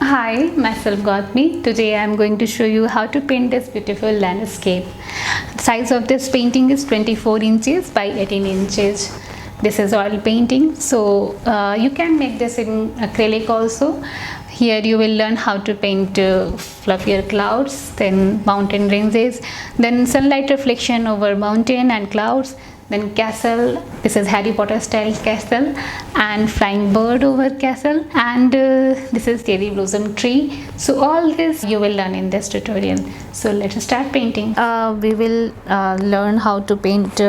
Hi, myself Gautami. Today I am going to show you how to paint this beautiful landscape. The size of this painting is 24 inches by 18 inches. This is oil painting, so you can make this in acrylic also. Here you will learn how to paint fluffier clouds, then mountain ranges, then sunlight reflection over mountain and clouds, then castle. This is Harry Potter style castle, and flying bird over castle, and this is cherry blossom tree. So all this you will learn in this tutorial. So let's start painting. We will learn how to paint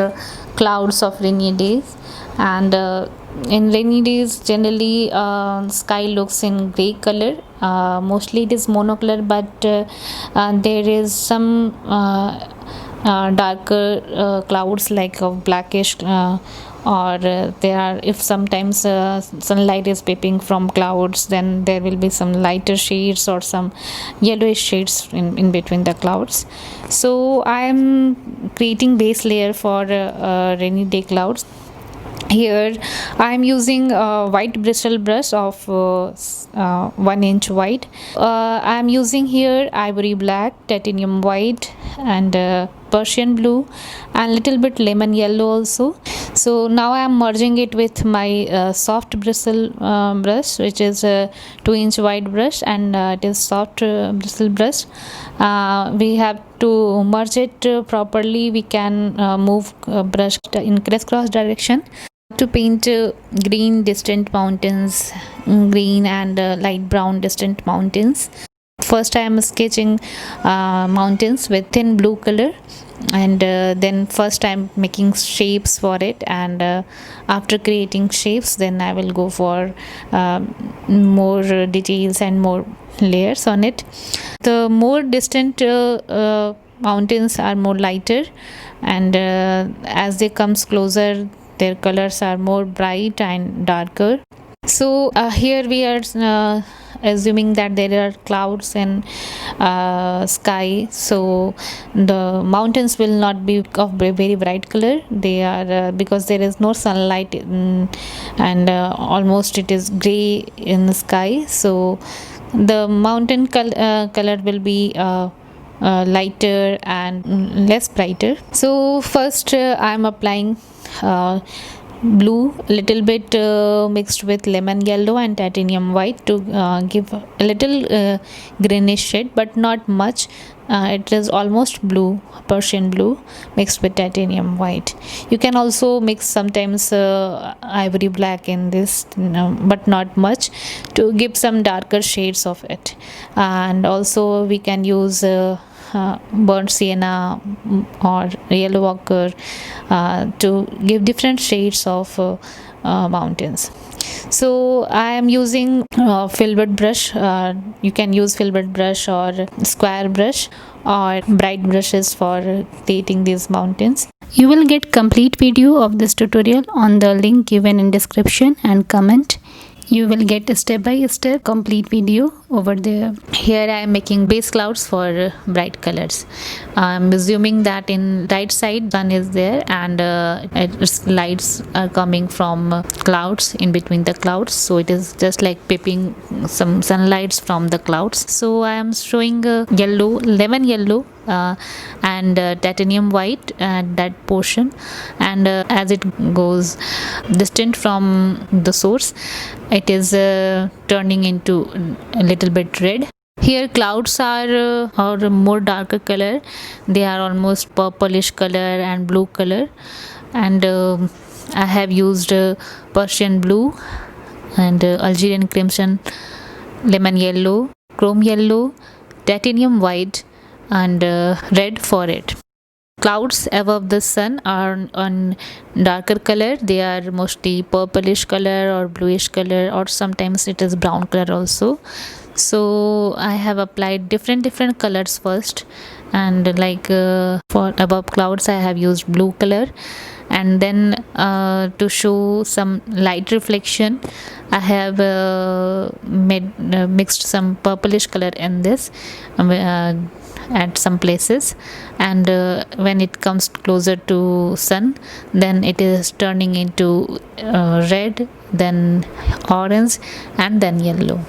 clouds of rainy days, and in rainy days generally sky looks in gray color. Mostly it is monocolor, but there is some darker clouds like blackish, or there are, if sometimes sunlight is peeping from clouds, then there will be some lighter shades or some yellowish shades in between the clouds. So I am creating base layer for rainy day clouds. Here I am using a white bristle brush of 1 inch wide. I am using here ivory black, titanium white, and Persian blue, and little bit lemon yellow also. So now I am merging it with my soft bristle brush, which is a 2 inch wide brush, and it is soft bristle brush. We have to merge it properly. We can move brush in crisscross direction to paint green distant mountains, green and light brown distant mountains. First I am sketching mountains with thin blue color, and then first I am making shapes for it, and after creating shapes then I will go for more details and more layers on it. The more distant mountains are more lighter, and as they comes closer their colors are more bright and darker. So here we are assuming that there are clouds and sky, so the mountains will not be of very bright color. They are because there is no sunlight and almost it is gray in the sky, so the mountain color will be lighter and less brighter. So first I am applying blue, little bit mixed with lemon yellow and titanium white to give a little greenish shade, but not much. It is almost blue, Persian blue mixed with titanium white. You can also mix sometimes ivory black in this, but not much, to give some darker shades of it. And also we can use burnt sienna or yellow ochre to give different shades of mountains. So I am using filbert brush. You can use filbert brush or square brush or bright brushes for creating these mountains. You will get complete video of this tutorial on the link given in description and comment. You will get a step-by-step complete video over there. Here I am making base clouds for bright colors. I am assuming that in right side sun is there, and its lights are coming from clouds, in between the clouds, so it is just like peeping some sunlights from the clouds. So I am showing yellow, lemon yellow, and titanium white at that portion, and as it goes distant from the source, it is turning into a little bit red. Here clouds are more darker color. They are almost purplish color and blue color, and I have used Persian blue and Algerian crimson, lemon yellow, chrome yellow, titanium white, and red for it. Clouds above the sun are on darker color. They are mostly purplish color or bluish color, or sometimes it is brown color also. So I have applied different colors first, and like for above clouds I have used blue color, and then to show some light reflection I have mixed some purplish color in this at some places, and when it comes closer to sun, then it is turning into red, then orange, and then yellow.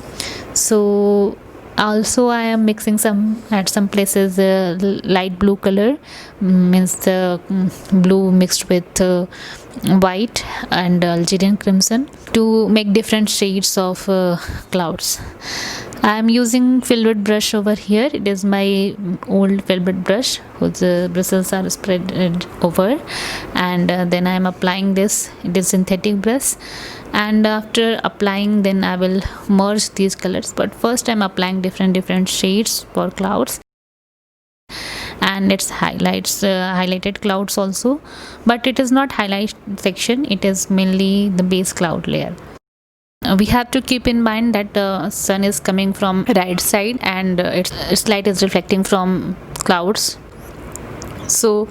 So also I am mixing some at some places light blue color, means the blue mixed with white and Algerian crimson to make different shades of clouds. I am using filbert brush over here. It is my old filbert brush whose bristles are spread over, and then I am applying this. It is synthetic brush, and after applying, then I will merge these colors. But first I'm applying different shades for clouds, and it's highlighted clouds also, but it is not highlight section, it is mainly the base cloud layer. We have to keep in mind that the sun is coming from right side, and its light is reflecting from clouds. So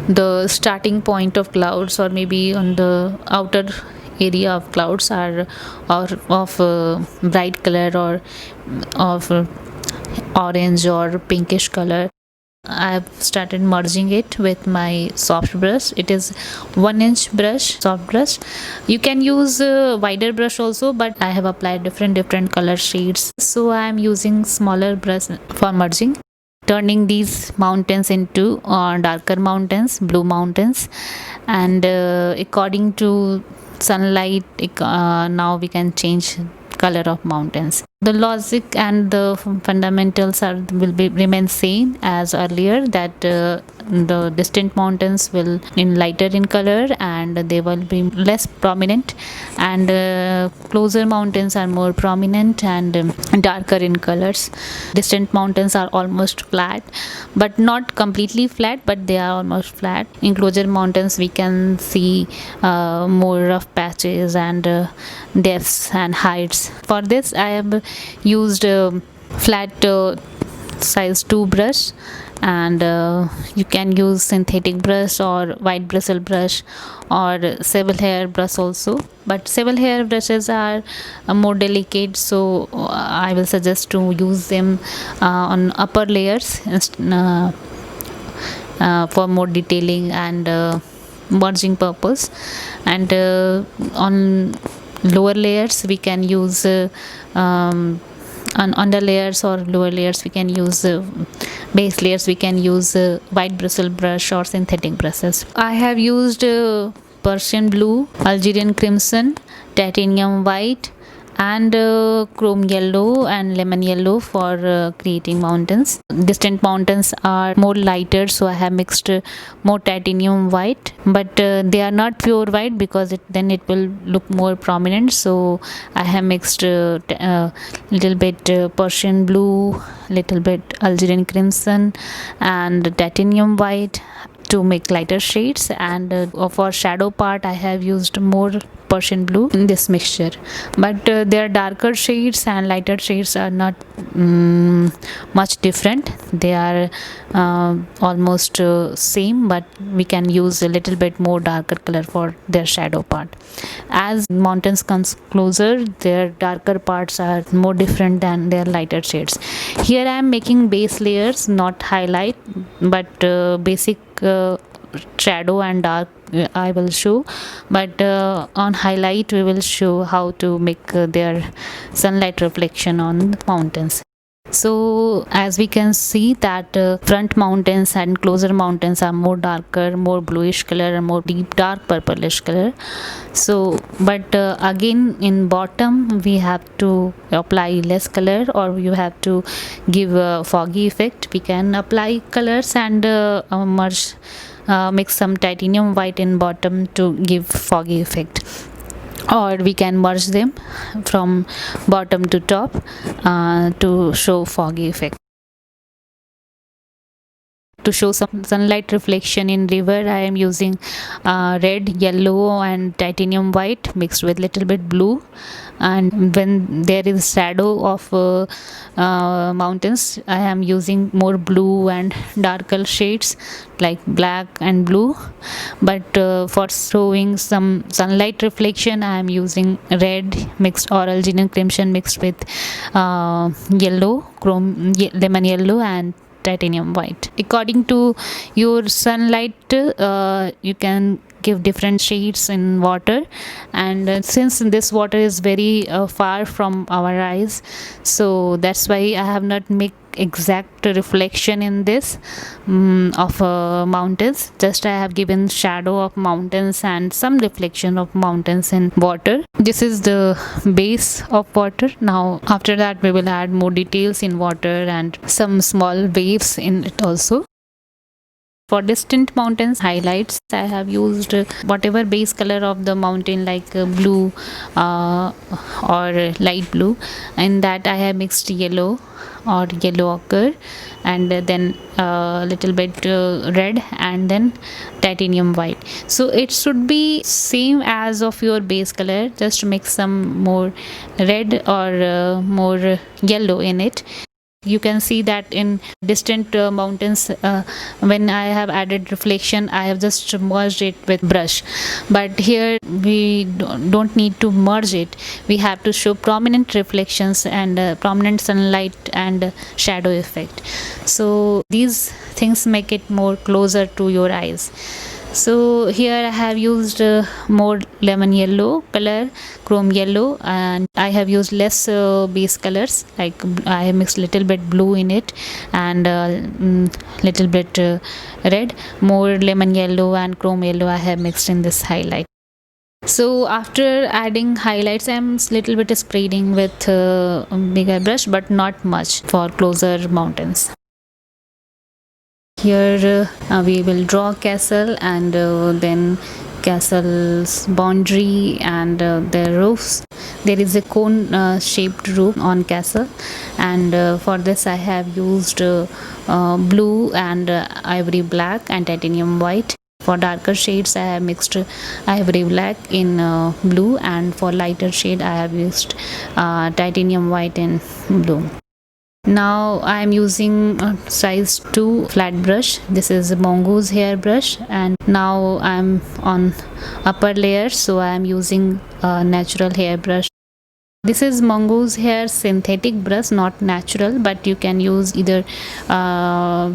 the starting point of clouds, or maybe on the outer area of clouds, are of bright color or of orange or pinkish color. I've started merging it with my soft brush. It is 1-inch brush, soft brush. You can use a wider brush also, but I have applied different color shades, so I am using smaller brush for merging, turning these mountains into darker mountains, blue mountains. And according to sunlight, now we can change color of mountains. The logic and the fundamentals will remain same as earlier, that the distant mountains will in lighter in color and they will be less prominent, and closer mountains are more prominent and darker in colors. Distant mountains are almost flat, but not completely flat, but they are almost flat. In closer mountains we can see more rough patches and depths and heights. For this I have used flat size 2 brush, and you can use synthetic brush or white bristle brush or sable hair brush also, but sable hair brushes are more delicate, so I will suggest to use them on upper layers for more detailing and merging purpose. And on lower layers we can use on under layers or lower layers we can use base layers we can use white bristle brush or synthetic brushes. I have used Persian blue, Algerian crimson, titanium white, and chrome yellow and lemon yellow for creating mountains. Distant mountains are more lighter, so I have mixed more titanium white, but they are not pure white because then it will look more prominent, so I have mixed little bit Persian blue, little bit Algerian crimson and titanium white to make lighter shades. And for shadow part I have used more Persian blue in this mixture, but their darker shades and lighter shades are not much different. They are almost same, but we can use a little bit more darker color for their shadow part. As mountains comes closer, their darker parts are more different than their lighter shades. Here I am making base layers, not highlight, but basic shadow and dark I will show, but on highlight we will show how to make their sunlight reflection on the mountains. So as we can see that front mountains and closer mountains are more darker, more bluish color and more deep dark purplish color. So but again in bottom we have to apply less color, or you have to give a foggy effect. We can apply colors and mix some titanium white in bottom to give foggy effect, or we can merge them from bottom to top to show foggy effect. To show some sunlight reflection in river, I am using red, yellow and titanium white mixed with little bit blue. And when there is shadow of mountains, I am using more blue and darker shades like black and blue. But for showing some sunlight reflection, I am using red mixed or Algerian crimson mixed with yellow, chrome lemon yellow and titanium white. According to your sunlight, you can give different shades in water. And since this water is very far from our eyes, so that's why I have not make exact reflection in this of mountains. Just I have given shadow of mountains and some reflection of mountains in water. This is the base of water. Now after that we will add more details in water and some small waves in it also. For distant mountains highlights, I have used whatever base color of the mountain, like blue or light blue, and that I have mixed yellow or yellow ochre, and then a little bit red, and then titanium white. So it should be same as of your base color, just to make some more red or more yellow in it. You can see that in distant mountains, when I have added reflection, I have just merged it with brush. But here we don't need to merge it. We have to show prominent reflections and prominent sunlight and shadow effect. So these things make it more closer to your eyes. So here I have used more lemon yellow color, chrome yellow, and I have used less base colors, like I have mixed little bit blue in it and little bit red. More lemon yellow and chrome yellow I have mixed in this highlight. So after adding highlights, I'm little bit spreading with bigger brush, but not much for closer mountains. Here we will draw castle, and then castle's boundary and the roofs. There is a cone shaped roof on castle, and for this I have used blue and ivory black and titanium white. For darker shades I have mixed ivory black in blue, and for lighter shade I have used titanium white in blue. Now I am using size 2 flat brush. This is a mongoose hair brush, and now I am on upper layer, so I am using a natural hair brush. This is mongoose hair synthetic brush, not natural, but you can use either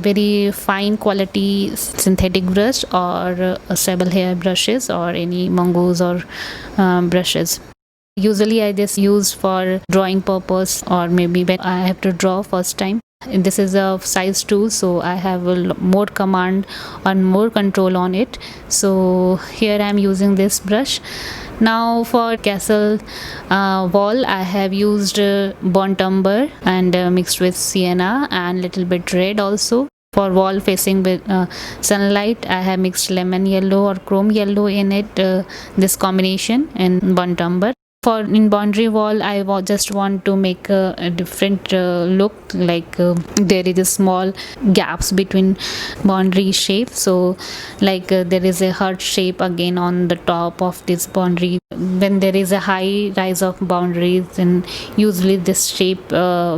very fine quality synthetic brush or sable hair brushes or any mongoose or brushes. Usually I just use for drawing purpose, or maybe when I have to draw first time. This is a size 2, so I have more command and more control on it. So here I am using this brush. Now for castle wall I have used burnt umber and mixed with sienna and little bit red also. For wall facing with sunlight, I have mixed lemon yellow or chrome yellow in it, this combination in burnt umber. For in boundary wall, I just want to make a different look, like there is a small gaps between boundary shape. So like there is a heart shape again on the top of this boundary. When there is a high rise of boundaries, and usually this shape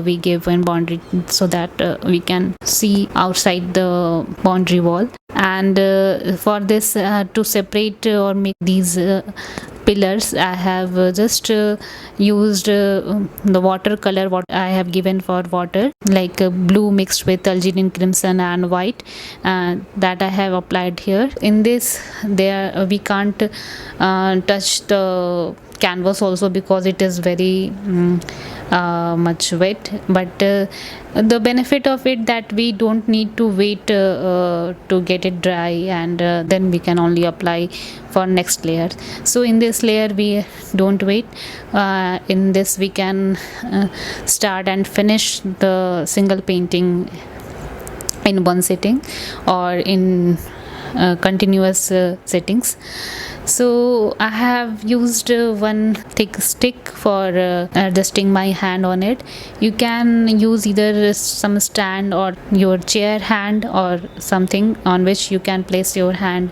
we give in boundary, so that we can see outside the boundary wall. And for this to separate or make these pillars, I have just used the watercolor what I have given for water, like blue mixed with Algerian crimson and white, that I have applied here. In this, there we can't touch the canvas also, because it is very much wet, but the benefit of it that we don't need to wait to get it dry, and then we can only apply for next layer. So in this layer we don't wait. In this we can start and finish the single painting in one sitting or in continuous sittings. So I have used one thick stick for adjusting my hand on it. You can use either some stand or your chair hand or something on which you can place your hand,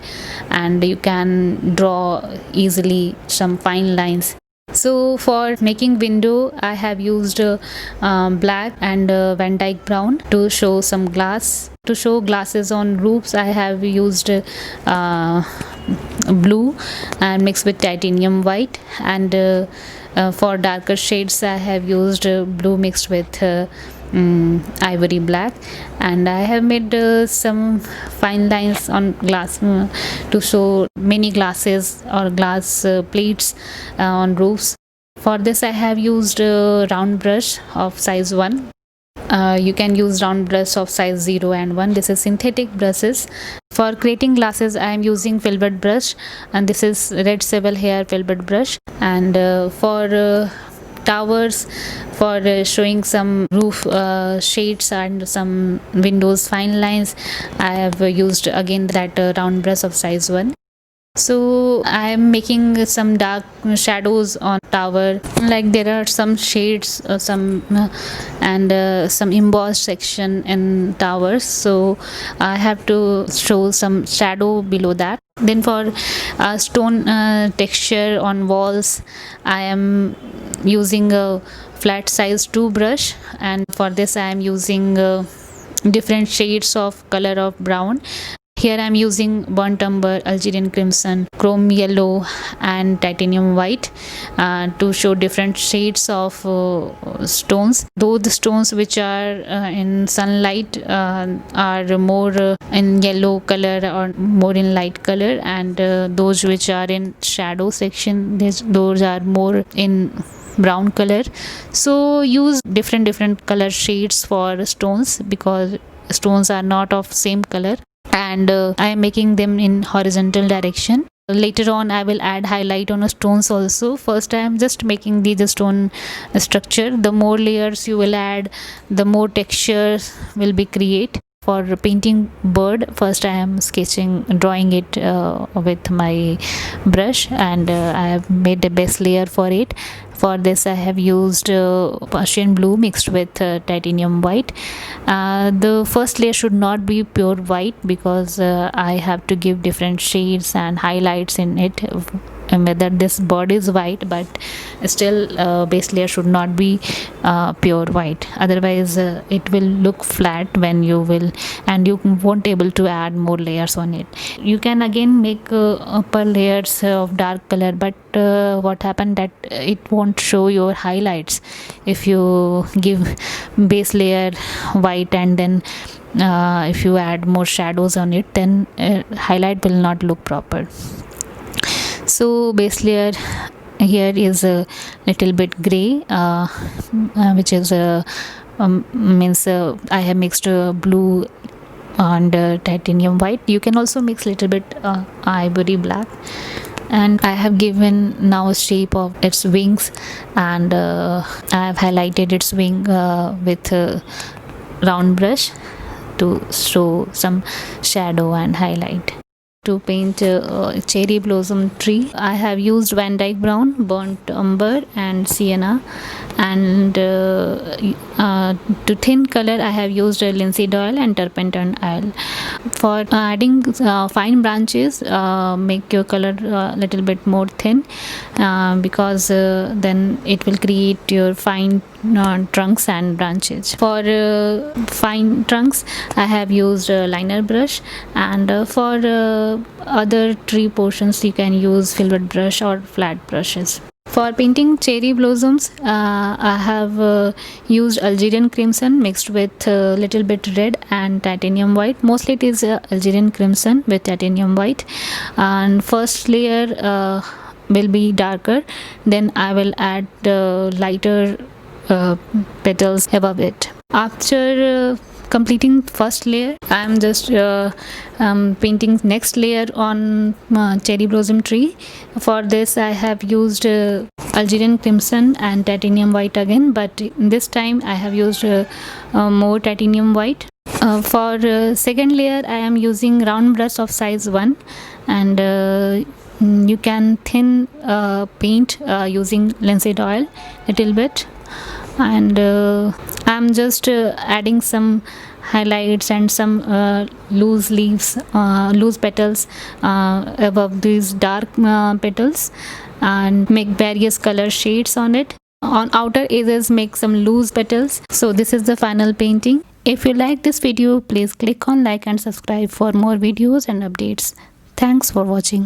and you can draw easily some fine lines. So for making window, I have used black and Van Dyke brown to show some glass. To show glasses on roofs, I have used blue and mixed with titanium white, and For darker shades I have used blue mixed with ivory black, and I have made some fine lines on glass to show many glasses or glass plates on roofs. For this I have used round brush of size 1. You can use round brush of size 0 and 1. This is synthetic brushes. For creating glasses I am using filbert brush, and this is red sable hair filbert brush. And for towers, for showing some roof shades and some windows fine lines, I have used again that round brush of size 1. So I am making some dark shadows on tower, like there are some shades and some embossed section in towers, so I have to show some shadow below that. Then for stone texture on walls, I am using a flat size 2 brush, and for this I am using different shades of color of brown. Here I am using burnt umber, Algerian crimson, chrome yellow and titanium white to show different shades of stones. Though the stones which are in sunlight are more in yellow color or more in light color, and those which are in shadow section, those are more in brown color. So use different color shades for stones, because stones are not of same color, and I am making them in horizontal direction. Later on I will add highlight on the stones also. First I am just making the stone structure. The more layers you will add, the more textures will be create. For painting bird, first I am drawing it with my brush, and I have made the base layer for it. For this I have used Persian blue mixed with titanium white. The first layer should not be pure white, because I have to give different shades and highlights in it, whether this bird is white, but still base layer should not be pure white, otherwise it will look flat when you will, and you won't able to add more layers on it. You can again make upper layers of dark color, but what happened that it won't show your highlights if you give base layer white, and then if you add more shadows on it, then highlight will not look proper. So base layer here is a little bit gray, which is means I have mixed blue and titanium white. You can also mix little bit ivory black, and I have given now a shape of its wings, and I have highlighted its wing with a round brush to show some shadow and highlight. To paint cherry blossom tree, I have used Van Dyke brown, burnt umber and sienna, and to thin color I have used linseed oil and turpentine oil. For adding fine branches, make your color little bit more thin, because then it will create your fine trunks and branches. For fine trunks I have used liner brush, and for other tree portions you can use filbert brush or flat brushes. For painting cherry blossoms, I have used Algerian crimson mixed with a little bit red and titanium white. Mostly it is Algerian crimson with titanium white, and first layer will be darker, then I will add lighter petals above it. After completing first layer, I am just painting next layer on cherry blossom tree. For this I have used Algerian crimson and titanium white again, but this time I have used more titanium white. For second layer I am using round brush of size 1, and you can thin paint using linseed oil little bit, and I'm just adding some highlights and some loose leaves, loose petals above these dark petals, and make various color shades on it. On outer edges make some loose petals. So this is the final painting. If you like this video, please click on like and subscribe for more videos and updates. Thanks for watching.